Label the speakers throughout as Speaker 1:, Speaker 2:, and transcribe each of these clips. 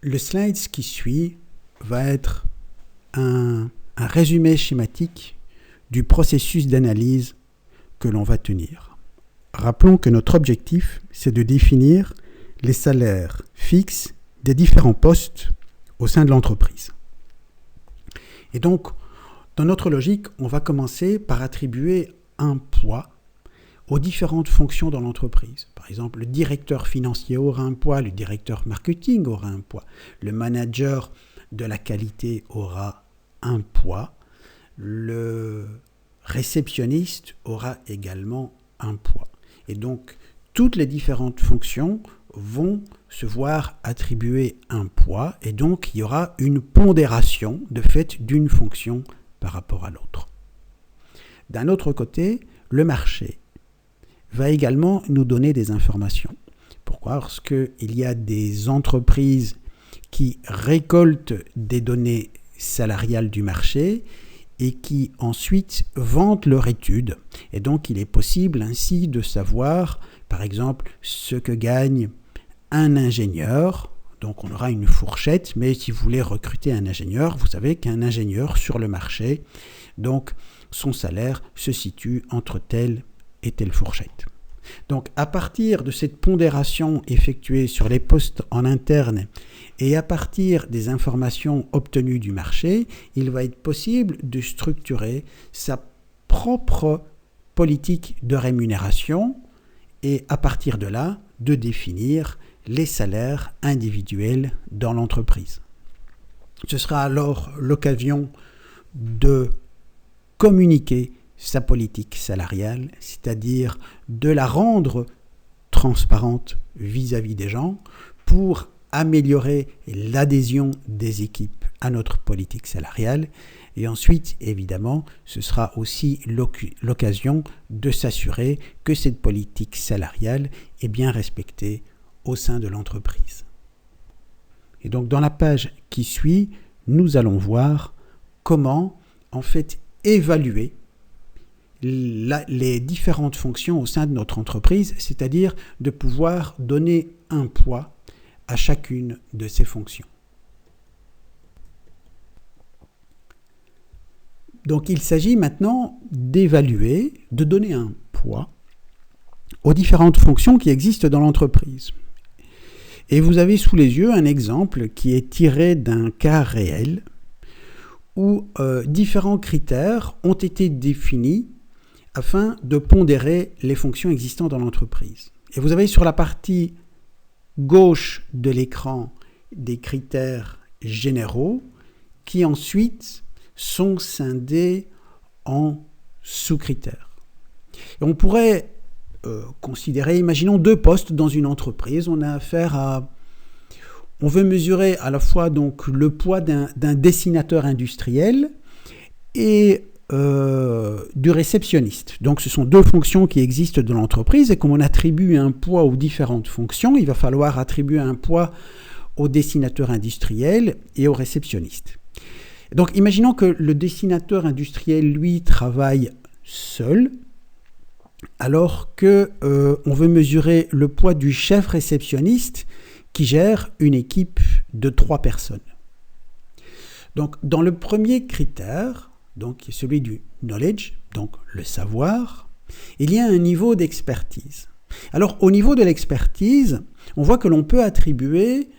Speaker 1: Le slide qui suit va être un résumé schématique du processus d'analyse que l'on va tenir. Rappelons que notre objectif, c'est de définir les salaires fixes des différents postes au sein de l'entreprise. Et donc, dans notre logique, on va commencer par attribuer un poids aux différentes fonctions dans l'entreprise. Par exemple, le directeur financier aura un poids, le directeur marketing aura un poids, le manager de la qualité aura un poids, le réceptionniste aura également un poids. Et donc, toutes les différentes fonctions vont se voir attribuer un poids et donc il y aura une pondération de fait d'une fonction par rapport à l'autre. D'un autre côté, le marché va également nous donner des informations. Pourquoi ? Parce qu'il y a des entreprises qui récoltent des données salariales du marché et qui ensuite vendent leur étude. Et donc il est possible ainsi de savoir, par exemple, ce que gagne un ingénieur. Donc on aura une fourchette, mais si vous voulez recruter un ingénieur, vous savez qu'un ingénieur sur le marché, donc son salaire se situe entre telle et telle fourchette. Donc à partir de cette pondération effectuée sur les postes en interne et à partir des informations obtenues du marché, il va être possible de structurer sa propre politique de rémunération et à partir de là, de définir les salaires individuels dans l'entreprise. Ce sera alors l'occasion de communiquer sa politique salariale, c'est-à-dire de la rendre transparente vis-à-vis des gens pour améliorer l'adhésion des équipes à notre politique salariale. Et ensuite, évidemment, ce sera aussi l'occasion de s'assurer que cette politique salariale est bien respectée au sein de l'entreprise. Et donc, dans la page qui suit, nous allons voir comment, en fait, évaluer les différentes fonctions au sein de notre entreprise, c'est-à-dire de pouvoir donner un poids à chacune de ces fonctions. Donc il s'agit maintenant d'évaluer, de donner un poids aux différentes fonctions qui existent dans l'entreprise. Et vous avez sous les yeux un exemple qui est tiré d'un cas réel où différents critères ont été définis afin de pondérer les fonctions existantes dans l'entreprise. Et vous avez sur la partie gauche de l'écran des critères généraux qui ensuite sont scindés en sous-critères. Et on pourrait considérer, imaginons 2 postes dans une entreprise, on veut mesurer à la fois donc le poids d'un dessinateur industriel et du réceptionniste. Donc ce sont 2 fonctions qui existent dans l'entreprise et comme on attribue un poids aux différentes fonctions, il va falloir attribuer un poids au dessinateur industriel et au réceptionniste. Donc imaginons que le dessinateur industriel, lui, travaille seul, alors qu'on veut mesurer le poids du chef réceptionniste qui gère une équipe de 3 personnes. Donc dans le premier critère, donc qui est celui du knowledge, donc le savoir, il y a un niveau d'expertise. Alors au niveau de l'expertise, on voit que l'on peut attribuer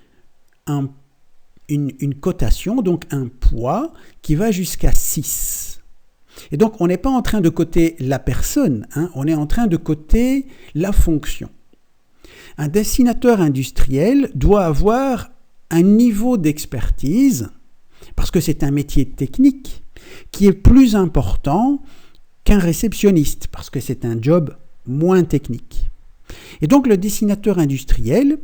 Speaker 1: une cotation, donc un poids qui va jusqu'à 6. Et donc on n'est pas en train de coter la personne, on est en train de coter la fonction. Un dessinateur industriel doit avoir un niveau d'expertise, parce que c'est un métier technique, qui est plus important qu'un réceptionniste, parce que c'est un job moins technique. Et donc le dessinateur industriel,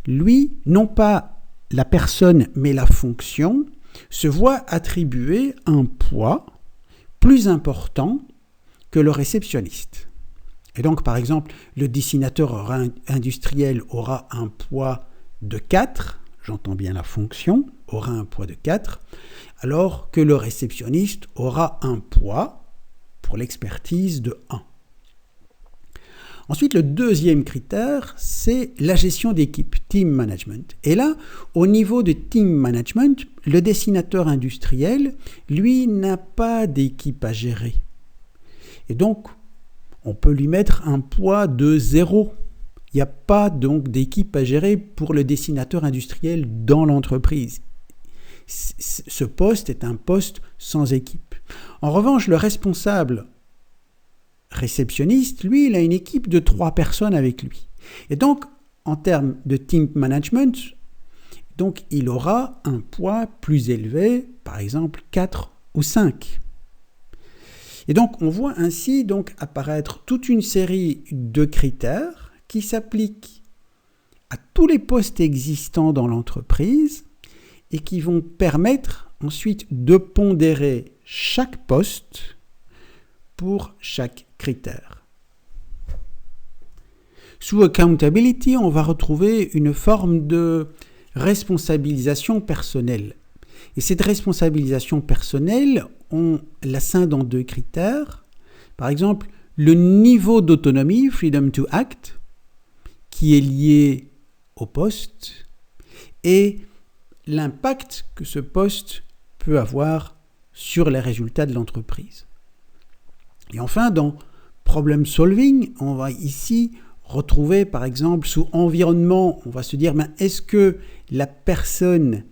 Speaker 1: lui, non pas la personne, mais la fonction, se voit attribuer un poids plus important que le réceptionniste. Et donc, par exemple, le dessinateur industriel aura un poids de 4, j'entends bien la fonction, aura un poids de 4, alors que le réceptionniste aura un poids pour l'expertise de 1. Ensuite, le deuxième critère, c'est la gestion d'équipe, team management. Et là, au niveau de team management, le dessinateur industriel, lui, n'a pas d'équipe à gérer. Et donc, on peut lui mettre un poids de 0. Il n'y a pas donc d'équipe à gérer pour le dessinateur industriel dans l'entreprise. Ce poste est un poste sans équipe. En revanche, le responsable réceptionniste, lui, il a une équipe de 3 personnes avec lui. Et donc, en termes de team management, donc, il aura un poids plus élevé, par exemple 4 ou 5. Et donc, on voit ainsi donc apparaître toute une série de critères qui s'appliquent à tous les postes existants dans l'entreprise et qui vont permettre ensuite de pondérer chaque poste pour chaque critère. Sous accountability, on va retrouver une forme de responsabilisation personnelle. Et cette responsabilisation personnelle, on la scinde en 2 critères. Par exemple, le niveau d'autonomie, freedom to act, qui est lié au poste, et l'impact que ce poste peut avoir sur les résultats de l'entreprise. Et enfin, dans problem solving, on va ici retrouver, par exemple, sous environnement, on va se dire, est-ce que la personne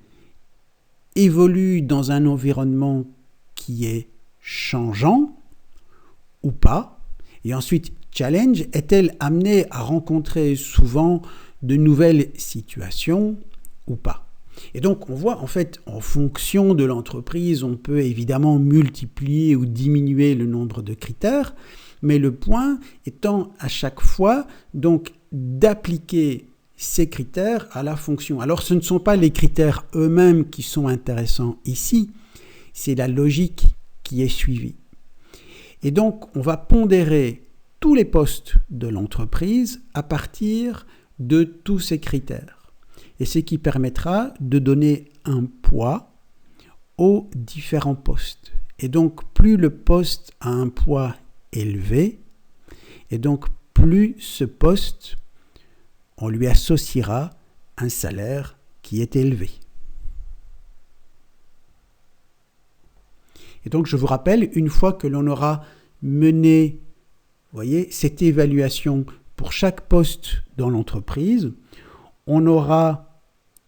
Speaker 1: évolue dans un environnement qui est changeant ou pas? Et ensuite, challenge, est-elle amenée à rencontrer souvent de nouvelles situations ou pas? Et donc, on voit, en fait, en fonction de l'entreprise, on peut évidemment multiplier ou diminuer le nombre de critères, mais le point étant à chaque fois, donc, d'appliquer ces critères à la fonction. Alors, ce ne sont pas les critères eux-mêmes qui sont intéressants ici, c'est la logique qui est suivie. Et donc, on va pondérer tous les postes de l'entreprise à partir de tous ces critères. Et ce qui permettra de donner un poids aux différents postes. Et donc, plus le poste a un poids élevé, et donc plus ce poste, on lui associera un salaire qui est élevé. Et donc, je vous rappelle, une fois que l'on aura mené, voyez, cette évaluation pour chaque poste dans l'entreprise, on aura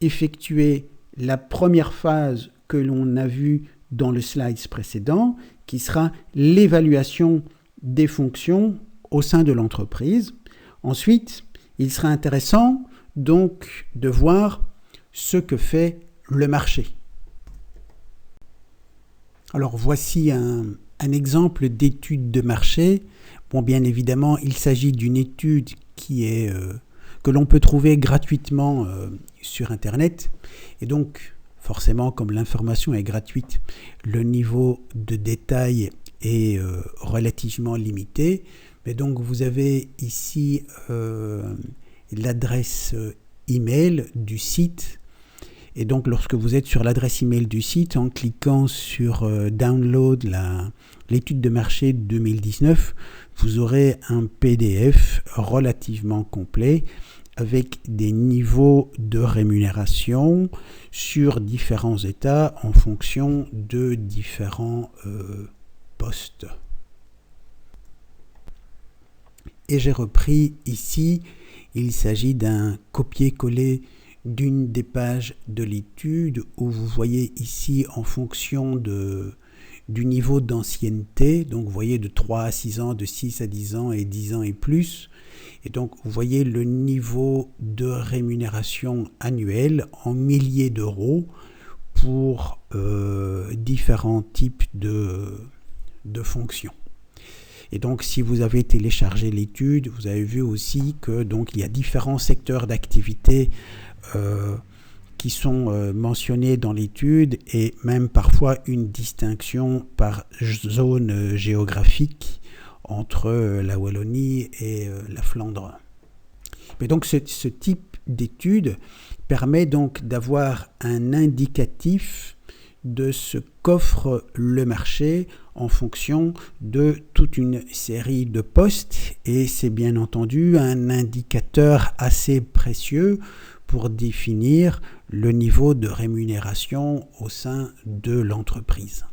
Speaker 1: effectué la première phase que l'on a vue dans le slide précédent, qui sera l'évaluation des fonctions au sein de l'entreprise. Ensuite, il sera intéressant donc de voir ce que fait le marché. Alors voici un exemple d'étude de marché. Bon, bien évidemment, il s'agit d'une étude qui est que l'on peut trouver gratuitement sur Internet. Et donc, forcément, comme l'information est gratuite, le niveau de détail est relativement limité. Mais donc, vous avez ici l'adresse email du site. Et donc, lorsque vous êtes sur l'adresse email du site, en cliquant sur Download l'étude de marché 2019, vous aurez un PDF relativement complet avec des niveaux de rémunération sur différents états en fonction de différents postes. Et j'ai repris ici, il s'agit d'un copier-coller d'une des pages de l'étude où vous voyez ici en fonction du niveau d'ancienneté, donc vous voyez de 3 à 6 ans, de 6 à 10 ans et 10 ans et plus, et donc vous voyez le niveau de rémunération annuelle en milliers d'euros pour différents types de fonctions. Et donc, si vous avez téléchargé l'étude, vous avez vu aussi que donc il y a différents secteurs d'activité qui sont mentionnés dans l'étude et même parfois une distinction par zone géographique entre la Wallonie et la Flandre. Mais donc, ce type d'étude permet donc d'avoir un indicatif de ce qu'offre le marché en fonction de toute une série de postes et c'est bien entendu un indicateur assez précieux pour définir le niveau de rémunération au sein de l'entreprise.